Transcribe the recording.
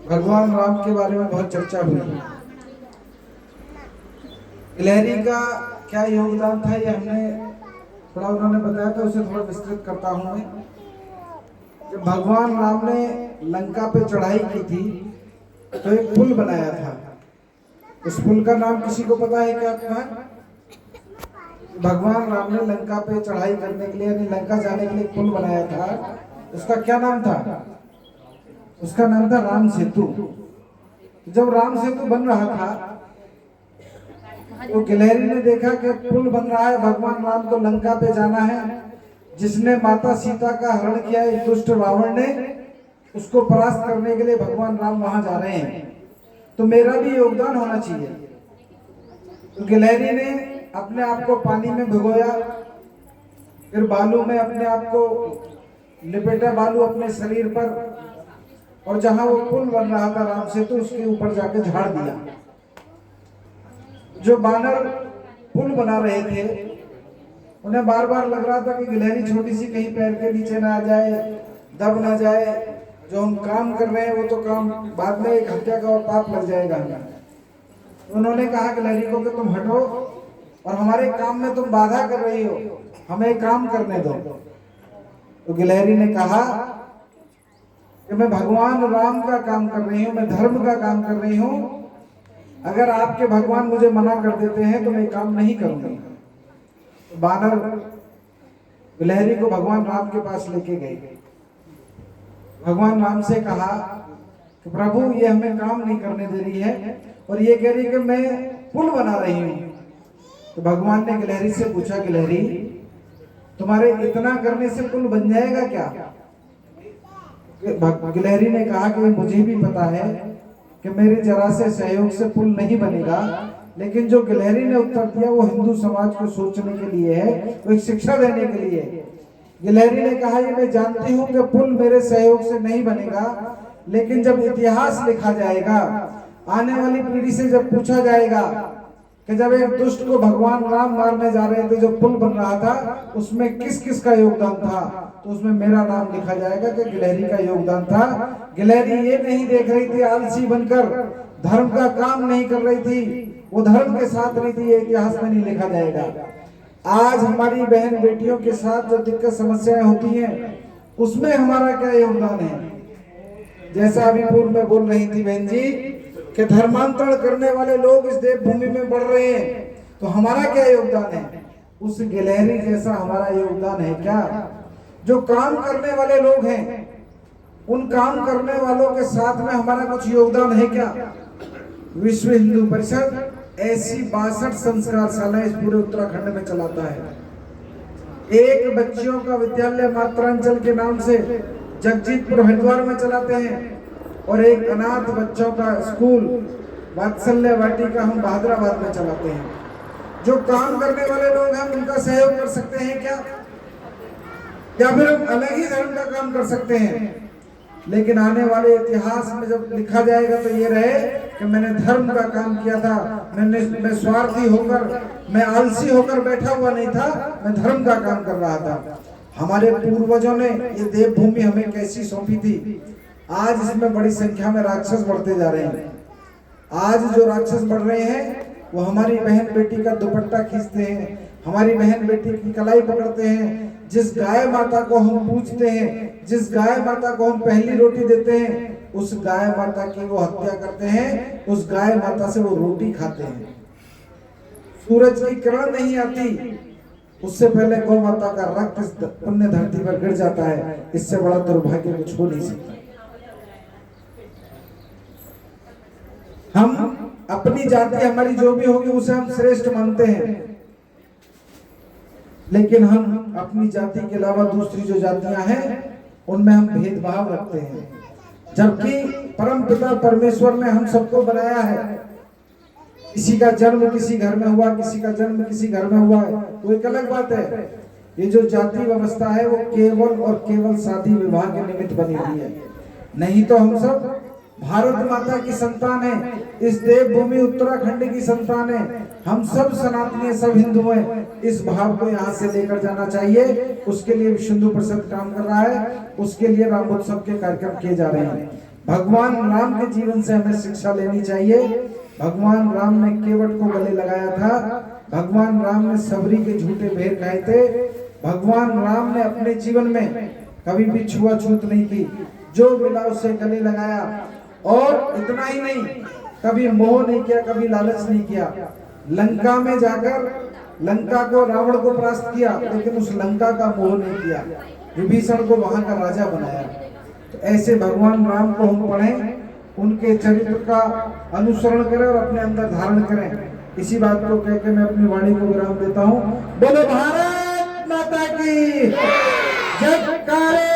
भगवान राम के बारे में बहुत चर्चा हुई। गिलहरी का क्या योगदान था ये हमने थोड़ा उन्होंने बताया था, उसे थोड़ा विस्तृत करता हूं मैं। जब भगवान राम ने लंका पे चढ़ाई की थी तो एक पुल बनाया था। उस पुल का नाम किसी को पता है क्या? भगवान राम ने लंका पे चढ़ाई करने के लिए यानी लंका जाने के लिए पुल बनाया था। उसका क्या नाम था? उसका नाम था राम सेतु। जब राम सेतु बन रहा था तो गिलहरी ने देखा कि पुल बन रहा है, भगवान राम को लंका पे जाना है। जिसने माता सीता का हरण किया, एक दुष्ट रावण ने, उसको परास्त करने के लिए भगवान राम वहां जा रहे हैं, तो मेरा भी योगदान होना चाहिए। तो गिलहरी ने अपने आप को पानी में भिगोया, फिर बालू में अपने आप को लिपेटा, बालू अपने शरीर पर, और जहां वो पुल बन रहा था राम सेतु, उसके ऊपर जाके झाड़ दिया। जो बानर पुल बना रहे थे उन्हें बार बार लग रहा था कि गिलहरी छोटी सी कहीं पैर के नीचे ना आ जाए, दब ना जाए। जो हम काम कर रहे हैं वो तो काम बाद में एक हत्या का पाप लग जाएगा हमें। उन्होंने कहा गिलहरी को कि तुम हटो और हमारे काम में तुम बाधा कर रही हो, हमें काम करने दो। तो गिलहरी ने कहा कि मैं भगवान राम का काम कर रही हूं, मैं धर्म का काम कर रही हूं। अगर आपके भगवान मुझे मना कर देते हैं तो मैं काम नहीं करूंगी। तो बानर गिलहरी को भगवान राम के पास लेके गए। भगवान राम से कहा कि प्रभु ये हमें काम नहीं करने दे रही है और ये कह रही कि मैं पुल बना रही हूं। तो भगवान ने गिलहरी से पूछा, गिलहरी तुम्हारे इतना करने से पुल बन जाएगा क्या? गिलहरी ने कहा कि मुझे भी पता है कि मेरे जरा से सहयोग से पुल नहीं बनेगा, लेकिन जो गिलहरी ने उत्तर दिया वो हिंदू समाज को सोचने के लिए है, वो एक शिक्षा देने के लिए है। गिलहरी ने कहा ये मैं जानती हूं कि पुल मेरे सहयोग से नहीं बनेगा, लेकिन जब इतिहास लिखा जाएगा, आने वाली पीढ़ी से जब पूछा जाएगा कि जब एक दुष्ट को भगवान राम मारने जा रहे थे, जो पुल बन रहा था, उसमें किस किस का योगदान था, तो उसमें मेरा नाम लिखा जाएगा कि गिलहरी का योगदान था। गिलहरी ये नहीं देख रही थी आलसी बनकर, धर्म का काम नहीं कर रही थी, वो धर्म के साथ नहीं थी, ये इतिहास में नहीं लिखा जाएगा। आज हमारी बहन बेटियों के साथ जो दिक्कत समस्याएं होती हैं, उसमें हमारा क्या योगदान है? जैसा अभी पूर्व में बोल रही थी बहन जी कि धर्मांतरण करने वाले लोग इस देवभूमि में बढ़ रहे हैं, तो हमारा क्या योगदान है? उस गिलहरी जैसा हमारा योगदान है क्या? जो काम करने वाले लोग हैं, उन काम करने वालों के साथ में हमारा कुछ योगदान है क्या? विश्व हिंदू परिषद ऐसी 62 संस्कारशालाएं इस पूरे उत्तराखंड में चलाता है। एक बच्चियों का विद्यालय मात्रांचल के नाम से जगजीतपुर हरिद्वार में चलाते हैं, और एक अनाथ बच्चों का स्कूल वात्सल्य वाटिका हम बहादुराबाद में चलाते हैं। जो काम करने वाले लोग हैं उनका सहयोग कर सकते हैं क्या? या फिर हम अलग ही धर्म का काम कर सकते हैं? लेकिन आने वाले इतिहास में जब लिखा जाएगा तो ये रहे कि मैंने धर्म का काम किया था, मैं स्वार्थी होकर, मैं आलसी होकर बैठा हुआ नहीं था, मैं धर्म का काम कर रहा था। हमारे पूर्वजों ने ये देवभूमि हमें कैसी सौंपी थी। आज इसमें बड़ी संख्या में राक्षस बढ़ते जा रहे हैं। आज जो राक्षस बढ़ रहे हैं वो हमारी बहन बेटी का दुपट्टा खींचते हैं, हमारी बहन बेटी की कलाई पकड़ते हैं। जिस गाय माता को हम पूजते हैं, जिस गाय माता को हम पहली रोटी देते हैं, उस गाय माता की वो हत्या करते हैं, उस गाय माता से वो रोटी खाते हैं। सूरज की किरण नहीं आती उससे पहले गौ माता का रक्त इस पुण्य धरती पर गिर जाता है। इससे बड़ा दुर्भाग्य कुछ हो नहीं सकता। हम अपनी जाति हमारी जो भी होगी उसे हम श्रेष्ठ मानते हैं, लेकिन हम अपनी जाति के अलावा दूसरी जो जातियां हैं उनमें हम भेदभाव रखते हैं, जबकि परम पिता परमेश्वर ने हम सबको बनाया है। किसी का जन्म किसी घर में हुआ, किसी का जन्म किसी घर में हुआ है, वो एक अलग बात है। ये जो जाति व्यवस्था है वो केवल और केवल शादी विवाह के निमित्त बनी हुई है, नहीं तो हम सब भारत माता की संतान है, इस देवभूमि उत्तराखंड की संतान है। हम सब सनातनी, सब हिंदू हैं। इस भाव को यहाँ से लेकर जाना चाहिए। उसके लिए विश्व हिंदू परिषद काम कर रहा है, उसके लिए राम उत्सव के कार्यक्रम किए जा रहे हैं। भगवान राम के जीवन से हमें शिक्षा लेनी चाहिए। भगवान राम ने केवट को गले लगाया था, भगवान राम ने सबरी के झूठे भेड़ खाए थे, भगवान राम ने अपने जीवन में कभी भी छुआछूत नहीं की, जो मिला उसे गले लगाया। और इतना ही नहीं, कभी मोह नहीं किया, कभी लालच नहीं किया। लंका में जाकर लंका को, रावण को परास्त किया, लेकिन उस लंका का मोह नहीं किया, विभीषण को वहां का राजा बनाया। तो ऐसे भगवान राम को हम पढ़ें, उनके चरित्र का अनुसरण करें और अपने अंदर धारण करें। इसी बात को कहकर मैं अपनी वाणी को विराम देता हूँ। बोलो भारत माता की जयकारे।